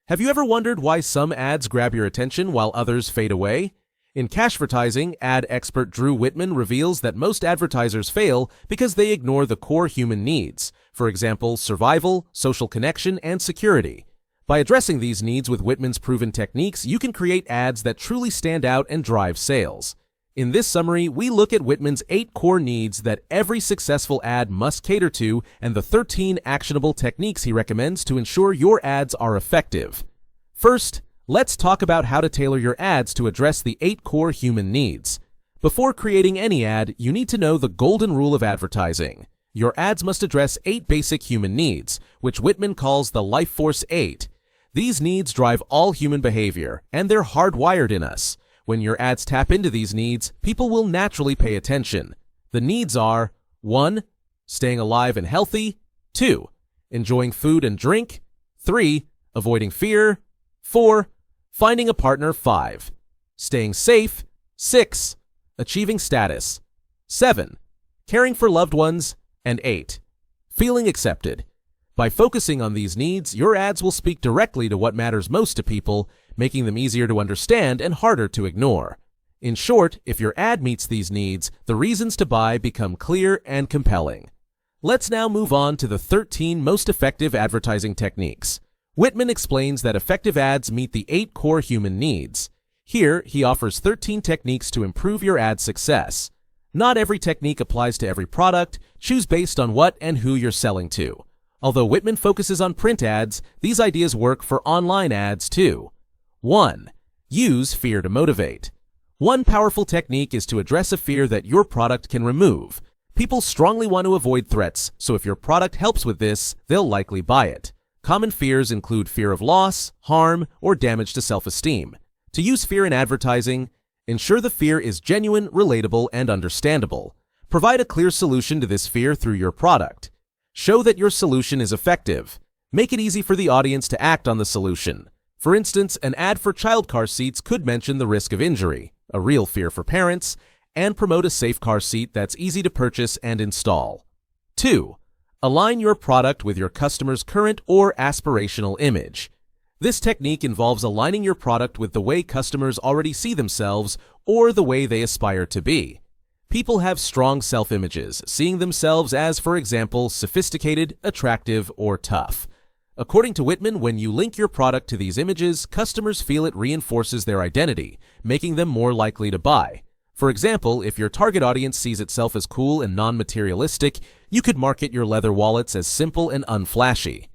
Have you ever wondered why some ads grab your attention while others fade away? In Cashvertising, ad expert Drew Whitman reveals that most advertisers fail because they ignore the core human needs, for example, survival, social connection, and security. By addressing these needs with Whitman's proven techniques, you can create ads that truly stand out and drive sales. In this summary, we look at Whitman's 8 core needs that every successful ad must cater to and the 13 actionable techniques he recommends to ensure your ads are effective. First, let's talk about how to tailor your ads to address the 8 core human needs. Before creating any ad, you need to know the golden rule of advertising. Your ads must address 8 basic human needs, which Whitman calls the Life Force 8. These needs drive all human behavior, and they're hardwired in us. When your ads tap into these needs, people will naturally pay attention. The needs are 1. Staying alive and healthy. 2. Enjoying food and drink. 3. Avoiding fear. 4. Finding a partner. 5. Staying safe. 6. Achieving status. 7. Caring for loved ones. And 8. Feeling accepted. By focusing on these needs, your ads will speak directly to what matters most to people, making them easier to understand and harder to ignore. In short, if your ad meets these needs, the reasons to buy become clear and compelling. Let's now move on to the 13 most effective advertising techniques. Whitman explains that effective ads meet the 8 core human needs. Here, he offers 13 techniques to improve your ad success. Not every technique applies to every product. Choose based on what and who you're selling to. Although Whitman focuses on print ads, these ideas work for online ads too. 1. Use fear to motivate. One powerful technique is to address a fear that your product can remove. People strongly want to avoid threats, so if your product helps with this, they'll likely buy it. Common fears include fear of loss, harm, or damage to self-esteem. To use fear in advertising, ensure the fear is genuine, relatable, and understandable. Provide a clear solution to this fear through your product. Show that your solution is effective. Make it easy for the audience to act on the solution. For instance, an ad for child car seats could mention the risk of injury, a real fear for parents, and promote a safe car seat that's easy to purchase and install. 2. Align your product with your customer's current or aspirational image. This technique involves aligning your product with the way customers already see themselves or the way they aspire to be. People have strong self-images, seeing themselves as, for example, sophisticated, attractive, or tough. According to Whitman, when you link your product to these images, customers feel it reinforces their identity, making them more likely to buy. For example, if your target audience sees itself as cool and non-materialistic, you could market your leather wallets as simple and unflashy.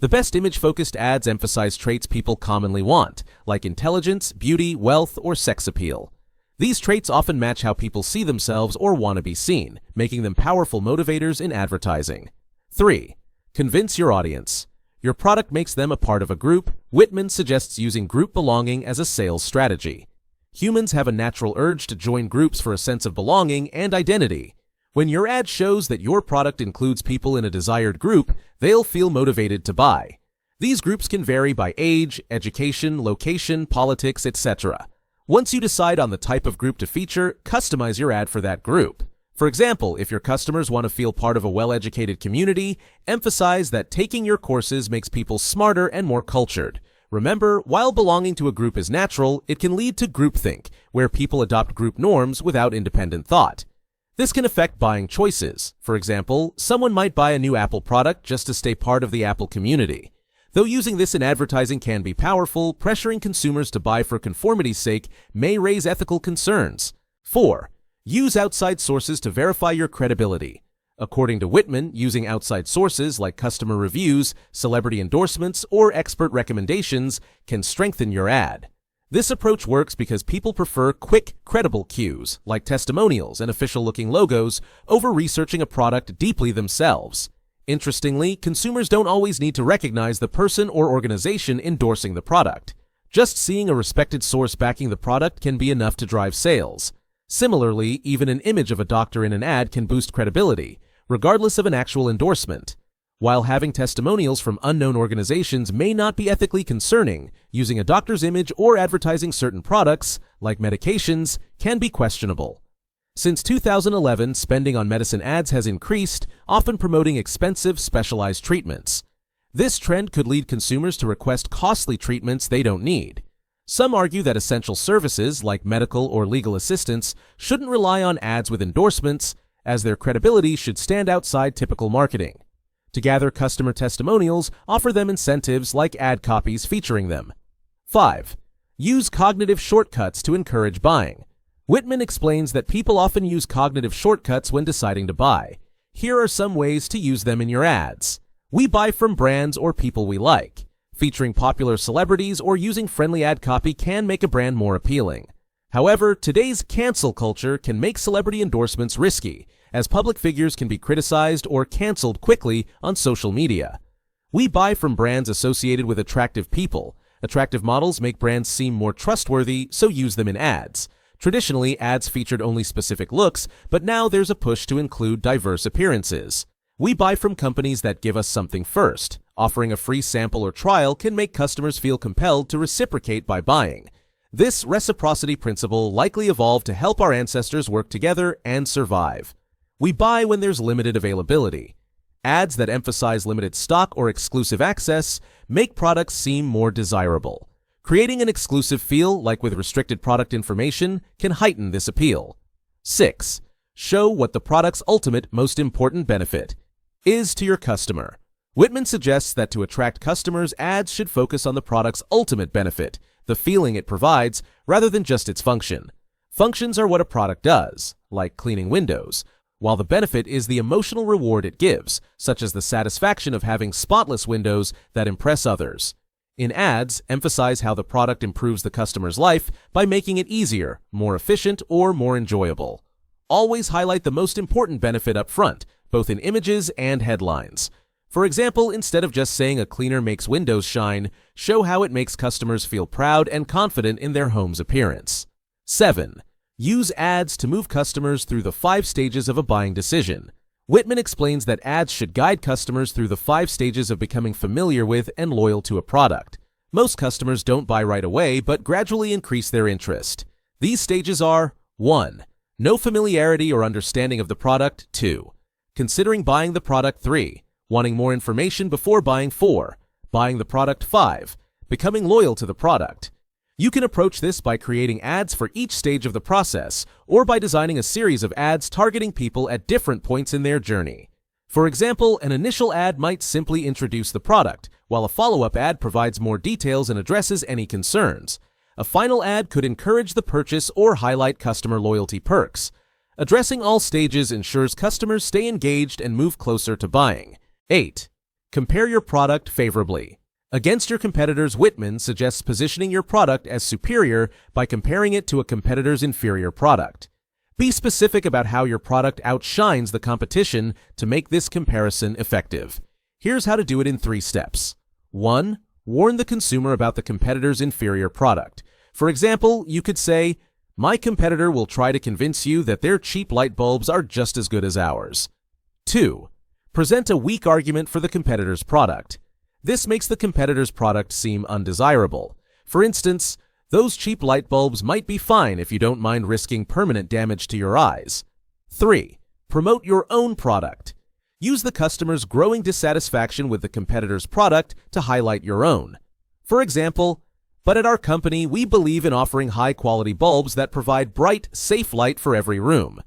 The best image-focused ads emphasize traits people commonly want, like intelligence, beauty, wealth, or sex appeal. These traits often match how people see themselves or want to be seen, making them powerful motivators in advertising. 3. Convince your audience. Your product makes them a part of a group. Whitman suggests using group belonging as a sales strategy. Humans have a natural urge to join groups for a sense of belonging and identity. When your ad shows that your product includes people in a desired group, they'll feel motivated to buy. These groups can vary by age, education, location, politics, etc. Once you decide on the type of group to feature, customize your ad for that group. For example, if your customers want to feel part of a well-educated community, emphasize that taking your courses makes people smarter and more cultured. Remember, while belonging to a group is natural, it can lead to groupthink, where people adopt group norms without independent thought. This can affect buying choices. For example, someone might buy a new Apple product just to stay part of the Apple community. Though using this in advertising can be powerful, pressuring consumers to buy for conformity's sake may raise ethical concerns. 4. Use outside sources to verify your credibility. According to Whitman, using outside sources like customer reviews, celebrity endorsements, or expert recommendations can strengthen your ad. This approach works because people prefer quick, credible cues, like testimonials and official-looking logos, over researching a product deeply themselves. Interestingly, consumers don't always need to recognize the person or organization endorsing the product. Just seeing a respected source backing the product can be enough to drive sales. Similarly, even an image of a doctor in an ad can boost credibility, regardless of an actual endorsement. While having testimonials from unknown organizations may not be ethically concerning, using a doctor's image or advertising certain products, like medications, can be questionable. Since 2011, spending on medicine ads has increased, often promoting expensive, specialized treatments. This trend could lead consumers to request costly treatments they don't need. Some argue that essential services, like medical or legal assistance, shouldn't rely on ads with endorsements, as their credibility should stand outside typical marketing. To gather customer testimonials, offer them incentives like ad copies featuring them. 5. Use cognitive shortcuts to encourage buying. Whitman explains that people often use cognitive shortcuts when deciding to buy. Here are some ways to use them in your ads. We buy from brands or people we like. Featuring popular celebrities or using friendly ad copy can make a brand more appealing. However, today's cancel culture can make celebrity endorsements risky, as public figures can be criticized or canceled quickly on social media. We buy from brands associated with attractive people. Attractive models make brands seem more trustworthy, so use them in ads. Traditionally, ads featured only specific looks, but now there's a push to include diverse appearances. We buy from companies that give us something first. Offering a free sample or trial can make customers feel compelled to reciprocate by buying. This reciprocity principle likely evolved to help our ancestors work together and survive. We buy when there's limited availability. Ads that emphasize limited stock or exclusive access make products seem more desirable. Creating an exclusive feel, like with restricted product information, can heighten this appeal. 6. Show what the product's ultimate, most important benefit is to your customer. Whitman suggests that to attract customers, ads should focus on the product's ultimate benefit, the feeling it provides, rather than just its function. Functions are what a product does, like cleaning windows, while the benefit is the emotional reward it gives, such as the satisfaction of having spotless windows that impress others. In ads, emphasize how the product improves the customer's life by making it easier, more efficient, or more enjoyable. Always highlight the most important benefit up front, both in images and headlines. For example, instead of just saying a cleaner makes windows shine, show how it makes customers feel proud and confident in their home's appearance. 7. Use ads to move customers through the 5 stages of a buying decision. Whitman explains that ads should guide customers through the 5 stages of becoming familiar with and loyal to a product. Most customers don't buy right away, but gradually increase their interest. These stages are: 1. No familiarity or understanding of the product. 2. Considering buying the product. 3. Wanting more information before buying. 4. Buying the product. 5. Becoming loyal to the product. You can approach this by creating ads for each stage of the process, or by designing a series of ads targeting people at different points in their journey. For example, an initial ad might simply introduce the product, while a follow-up ad provides more details and addresses any concerns. A final ad could encourage the purchase or highlight customer loyalty perks. Addressing all stages ensures customers stay engaged and move closer to buying. 8. Compare your product favorably. Against your competitors, Whitman suggests positioning your product as superior by comparing it to a competitor's inferior product. Be specific about how your product outshines the competition to make this comparison effective. Here's how to do it in 3 steps. 1. Warn the consumer about the competitor's inferior product. For example, you could say, "My competitor will try to convince you that their cheap light bulbs are just as good as ours." 2. Present a weak argument for the competitor's product. This makes the competitor's product seem undesirable. For instance, those cheap light bulbs might be fine if you don't mind risking permanent damage to your eyes. 3. Promote your own product. Use the customer's growing dissatisfaction with the competitor's product to highlight your own. For example, "But at our company, we believe in offering high-quality bulbs that provide bright, safe light for every room."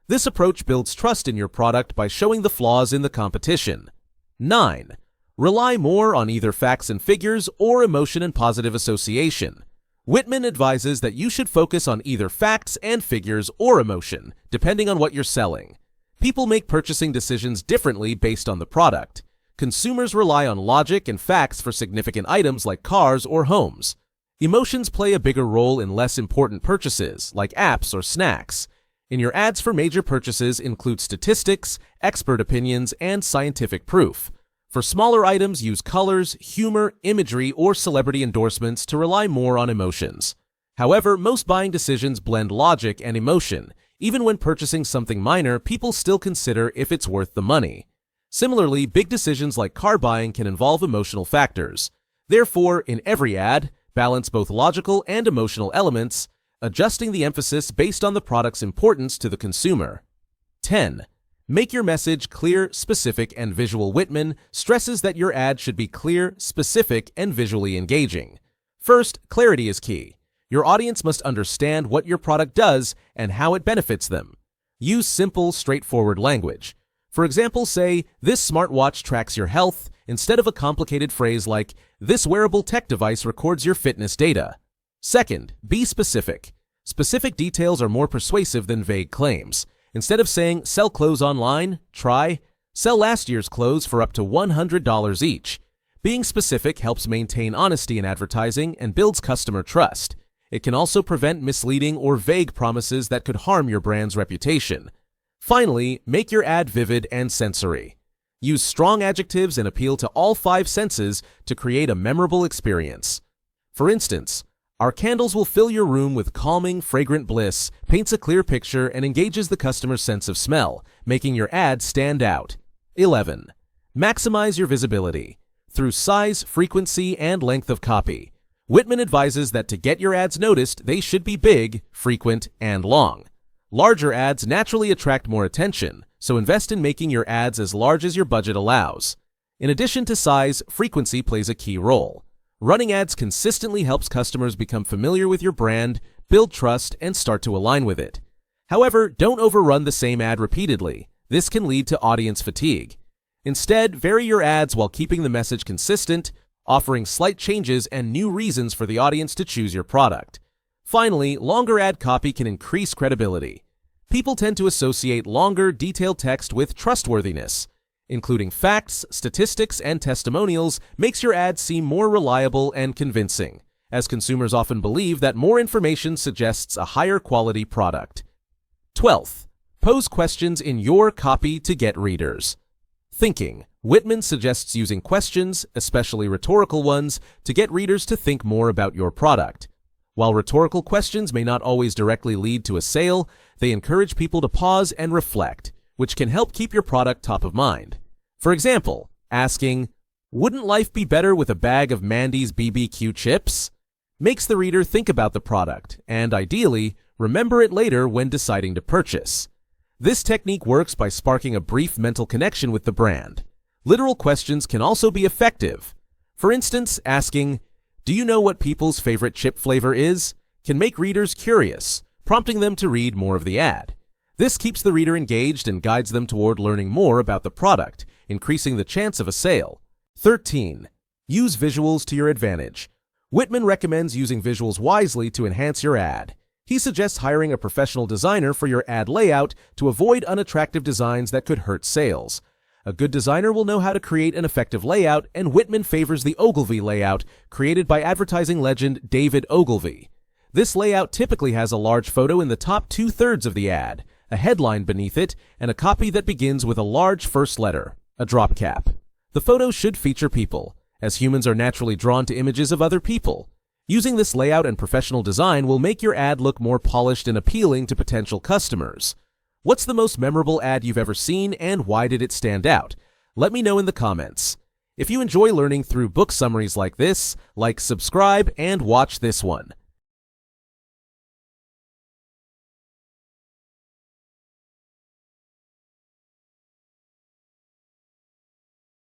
This approach builds trust in your product by showing the flaws in the competition. 9. Rely more on either facts and figures or emotion and positive association. Whitman advises that you should focus on either facts and figures or emotion, depending on what you're selling. People make purchasing decisions differently based on the product. Consumers rely on logic and facts for significant items like cars or homes. Emotions play a bigger role in less important purchases, like apps or snacks. In your ads for major purchases include statistics, expert opinions, and scientific proof. For smaller items, use colors, humor, imagery, or celebrity endorsements to rely more on emotions. However, most buying decisions blend logic and emotion. Even when purchasing something minor, people still consider if it's worth the money. Similarly, big decisions like car buying can involve emotional factors. Therefore, in every ad, balance both logical and emotional elements, adjusting the emphasis based on the product's importance to the consumer. 10. Make your message clear, specific, and visual. Whitman stresses that your ad should be clear, specific, and visually engaging. First, clarity is key. Your audience must understand what your product does and how it benefits them. Use simple, straightforward language. For example, say, "This smartwatch tracks your health," instead of a complicated phrase like, "This wearable tech device records your fitness data." Second, be specific. Specific details are more persuasive than vague claims. Instead of saying, "Sell clothes online," try, "Sell last year's clothes for up to $100 each." Being specific helps maintain honesty in advertising and builds customer trust. It can also prevent misleading or vague promises that could harm your brand's reputation. Finally, make your ad vivid and sensory. Use strong adjectives and appeal to all 5 senses to create a memorable experience. For instance, "Our candles will fill your room with calming, fragrant bliss," paints a clear picture and engages the customer's sense of smell, making your ad stand out. 11. Maximize your visibility. Through size, frequency, and length of copy. Whitman advises that to get your ads noticed, they should be big, frequent, and long. Larger ads naturally attract more attention, so invest in making your ads as large as your budget allows. In addition to size, frequency plays a key role. Running ads consistently helps customers become familiar with your brand, build trust, and start to align with it. However, don't overrun the same ad repeatedly. This can lead to audience fatigue. Instead, vary your ads while keeping the message consistent, offering slight changes and new reasons for the audience to choose your product. Finally, longer ad copy can increase credibility. People tend to associate longer, detailed text with trustworthiness. Including facts, statistics, and testimonials makes your ad seem more reliable and convincing, as consumers often believe that more information suggests a higher quality product. 12th, pose questions in your copy to get readers. Thinking. Whitman suggests using questions, especially rhetorical ones, to get readers to think more about your product. While rhetorical questions may not always directly lead to a sale, they encourage people to pause and reflect, which can help keep your product top of mind. For example, asking, "Wouldn't life be better with a bag of Mandy's BBQ chips?" makes the reader think about the product and, ideally, remember it later when deciding to purchase. This technique works by sparking a brief mental connection with the brand. Literal questions can also be effective. For instance, asking, "Do you know what people's favorite chip flavor is?" can make readers curious, prompting them to read more of the ad. This keeps the reader engaged and guides them toward learning more about the product, increasing the chance of a sale. 13. Use visuals to your advantage. Whitman recommends using visuals wisely to enhance your ad. He suggests hiring a professional designer for your ad layout to avoid unattractive designs that could hurt sales. A good designer will know how to create an effective layout, and Whitman favors the Ogilvy layout, created by advertising legend David Ogilvy. This layout typically has a large photo in the top 2/3 of the ad, a headline beneath it, and a copy that begins with a large first letter, a drop cap. The photo should feature people, as humans are naturally drawn to images of other people. Using this layout and professional design will make your ad look more polished and appealing to potential customers. What's the most memorable ad you've ever seen, and why did it stand out? Let me know in the comments. If you enjoy learning through book summaries like this, subscribe, and watch this one.